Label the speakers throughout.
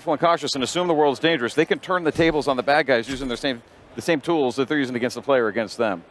Speaker 1: watchful and cautious and assume the world's dangerous, they can turn the tables on the bad guys using the same tools that they're using against the player against them.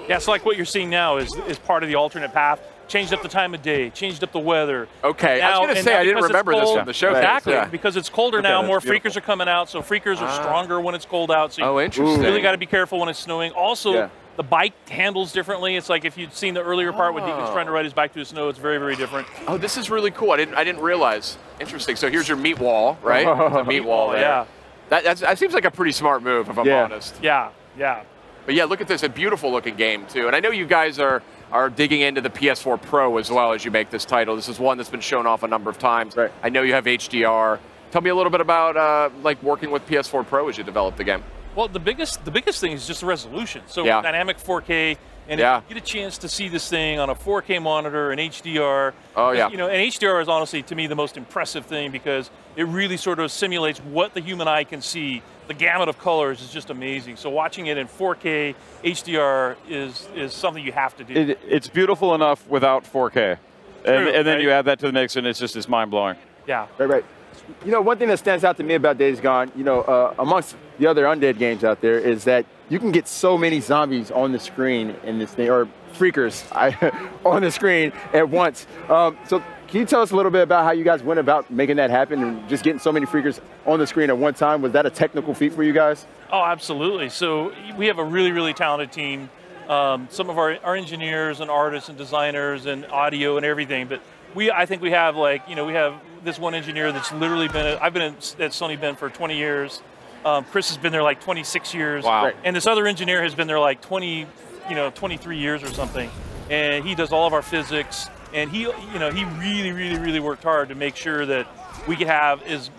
Speaker 2: Yeah, so like what you're seeing now is part of the alternate path. Changed up the time of day, changed up the weather.
Speaker 3: Okay,
Speaker 2: now,
Speaker 3: I was going to say, I didn't remember this from the show.
Speaker 2: Exactly,
Speaker 3: Yeah.
Speaker 2: because it's colder now, more freakers are coming out, so freakers are stronger when it's cold out. So you
Speaker 3: interesting.
Speaker 2: really got to be careful when it's snowing. Also, the bike handles differently. It's like if you'd seen the earlier part when Deacon's trying to ride his bike through the snow, it's very, very different.
Speaker 3: Oh, this is really cool. I didn't realize. Interesting. So here's your meat wall, right? The meat wall there.
Speaker 2: Yeah.
Speaker 3: That seems like a pretty smart move, if I'm honest.
Speaker 2: Yeah, yeah.
Speaker 3: But yeah, look at this, a beautiful looking game too. And I know you guys are digging into the PS4 Pro as well as you make this title. This is one that's been shown off a number of times. Right. I know you have HDR. Tell me a little bit about like working with PS4 Pro as you develop the game.
Speaker 2: Well, the biggest thing is just the resolution. So dynamic 4K, and if you get a chance to see this thing on a 4K monitor and HDR.
Speaker 3: Oh yeah.
Speaker 2: You know, and HDR is honestly to me the most impressive thing because it really sort of simulates what the human eye can see. The gamut of colors is just amazing. So watching it in 4K HDR is something you have to do.
Speaker 1: It's beautiful enough without 4K, and then you add that to the mix, and it's mind blowing.
Speaker 2: Yeah.
Speaker 4: Right. You know, one thing that stands out to me about Days Gone, you know, amongst the other undead games out there, is that you can get so many zombies on the screen in this thing, or freakers on the screen at once. So can you tell us a little bit about how you guys went about making that happen and just getting so many freakers on the screen at one time? Was that a technical feat for you guys?
Speaker 2: Oh, absolutely. So we have a really, really talented team. Some of our engineers and artists and designers and audio and everything, but I think we have we have this one engineer that's literally I've been at Sony for 20 years. Chris has been there like 26 years.
Speaker 3: Wow.
Speaker 2: And this other engineer has been there like 23 years or something. And he does all of our physics. And he really, really, really worked hard to make sure that we could have as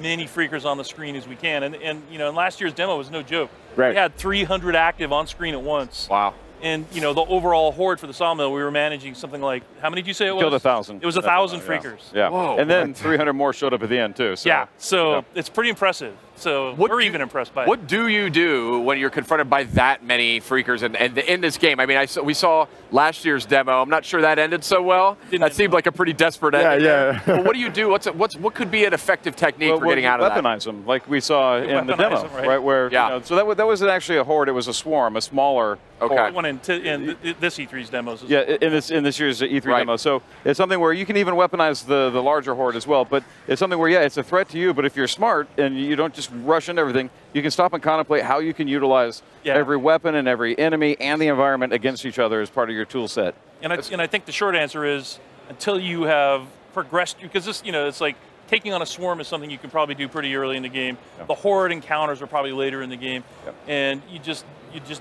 Speaker 2: many freakers on the screen as we can. And last year's demo was no joke.
Speaker 4: Right.
Speaker 2: We had 300 active on screen at once.
Speaker 3: Wow.
Speaker 2: And the overall horde for the Sawmill, we were managing something like, how many did you say it was?
Speaker 1: Killed 1,000.
Speaker 2: It was 1,000 freakers.
Speaker 1: Yeah.
Speaker 3: Whoa.
Speaker 1: And then 300 more showed up at the end too. So.
Speaker 2: Yeah. So it's pretty impressive. So we're even impressed by it.
Speaker 3: What do you do when you're confronted by that many freakers and in this game? I mean, we saw last year's demo. I'm not sure that ended so well. That seemed like a pretty desperate ending.
Speaker 4: Yeah.
Speaker 3: Well, what do you do? What could be an effective technique for getting out of that?
Speaker 1: Weaponize them, like we saw in the demo,
Speaker 2: them, right?
Speaker 1: Where so that wasn't actually a horde; it was a swarm, a smaller.
Speaker 3: Okay.
Speaker 2: One in this E3's demos.
Speaker 1: Yeah, in this year's E3 demo. So it's something where you can even weaponize the larger horde as well. But it's something where it's a threat to you. But if you're smart and you don't just rush into everything, you can stop and contemplate how you can utilize every weapon and every enemy and the environment against each other as part of your tool set.
Speaker 2: And I think the short answer is until you have progressed, because this it's like taking on a swarm is something you can probably do pretty early in the game. The horde encounters are probably later in the game, and you just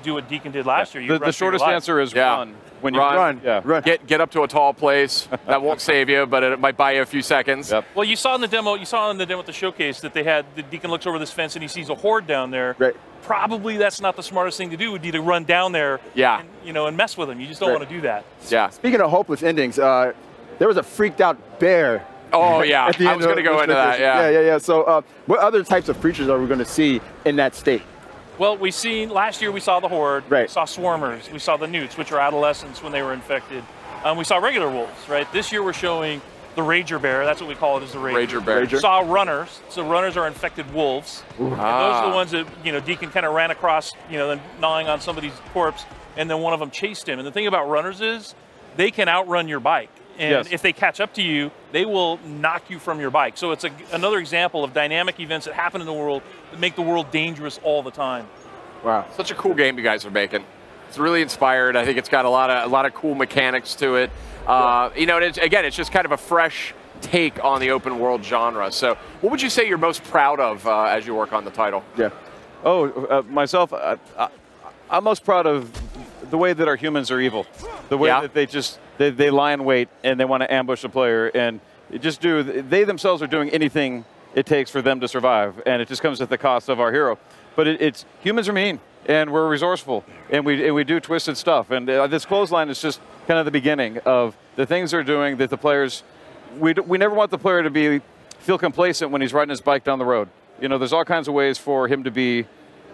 Speaker 2: do what Deacon did last year.
Speaker 1: The shortest answer is run. When you
Speaker 3: run. Get up to a tall place. That won't save you, but it might buy you a few seconds.
Speaker 1: Yep.
Speaker 2: Well, you saw in the demo at the showcase that the Deacon looks over this fence and he sees a horde down there.
Speaker 4: Right.
Speaker 2: Probably that's not the smartest thing to do. Would be to run down there. And, and mess with them. You just don't want to do that.
Speaker 3: Yeah.
Speaker 4: Speaking of hopeless endings, there was a freaked out bear.
Speaker 3: Oh yeah, I was going to go into that.
Speaker 4: Yeah. So, what other types of creatures are we going to see in that state?
Speaker 2: Well, last year we saw the horde, we
Speaker 4: right.
Speaker 2: saw swarmers, we saw the newts, which are adolescents when they were infected. We saw regular wolves, right? This year we're showing the Rager Bear, that's what we call it, is the Rager Bear. We saw runners, so runners are infected wolves. And those are the ones that, Deacon kind of ran across, then gnawing on somebody's corpse, and then one of them chased him. And the thing about runners is they can outrun your bike. And if they catch up to you, they will knock you from your bike. So it's another example of dynamic events that happen in the world that make the world dangerous all the time.
Speaker 4: Wow,
Speaker 3: such a cool game you guys are making. It's really inspired. I think it's got a lot of cool mechanics to it. And it's just kind of a fresh take on the open world genre. So, what would you say you're most proud of as you work on the title?
Speaker 4: Yeah.
Speaker 1: Myself, I'm most proud of the way that our humans are evil. The way that they lie in wait and they want to ambush a player, and they themselves are doing anything it takes for them to survive, and it just comes at the cost of our hero. But humans are mean, and we're resourceful, and we do twisted stuff. And this clothesline is just kind of the beginning of the things they're doing that the players. We never want the player to feel complacent when he's riding his bike down the road. There's all kinds of ways for him to be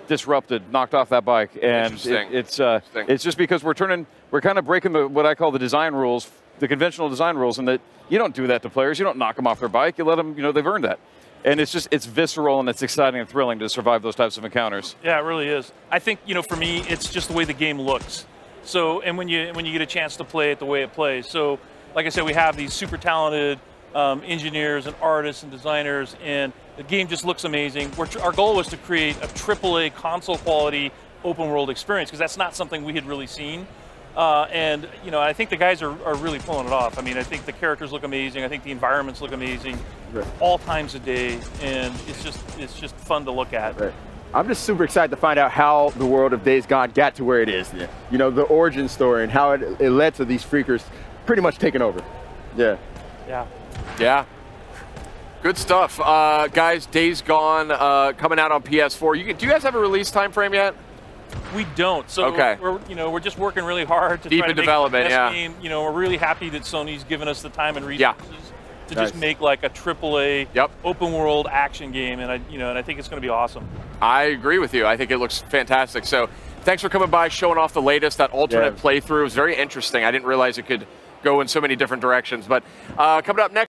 Speaker 1: disrupted, knocked off that bike, and it's just because we're kind of breaking what I call the design rules, the conventional design rules, and that you don't do that to players. You don't knock them off their bike. You let them, they've earned that. And it's visceral and it's exciting and thrilling to survive those types of encounters.
Speaker 2: Yeah, it really is. I think, for me, it's just the way the game looks. So, and when you get a chance to play it the way it plays. So, like I said, we have these super talented engineers and artists and designers, and the game just looks amazing. Our goal was to create a AAA console quality open world experience, because that's not something we had really seen. And I think the guys are really pulling it off. I mean, I think the characters look amazing. I think the environments look amazing, all times of day, and it's just fun to look at.
Speaker 4: Right. I'm just super excited to find out how the world of Days Gone got to where it is. The origin story and how it led to these freakers pretty much taking over. Yeah.
Speaker 2: Yeah.
Speaker 3: Yeah. Good stuff, guys. Days Gone coming out on PS4. Do you guys have a release time frame yet?
Speaker 2: We don't. So
Speaker 3: okay.
Speaker 2: we're just working really hard to
Speaker 3: deep
Speaker 2: try to
Speaker 3: in development.
Speaker 2: make the best game. We're really happy that Sony's given us the time and resources to just make like a AAA open world action game, and I think it's going to be awesome. I
Speaker 3: agree with you. I think it looks fantastic. So thanks for coming by, showing off the latest. That alternate playthrough was very interesting. I didn't realize it could go in so many different directions. But coming up next.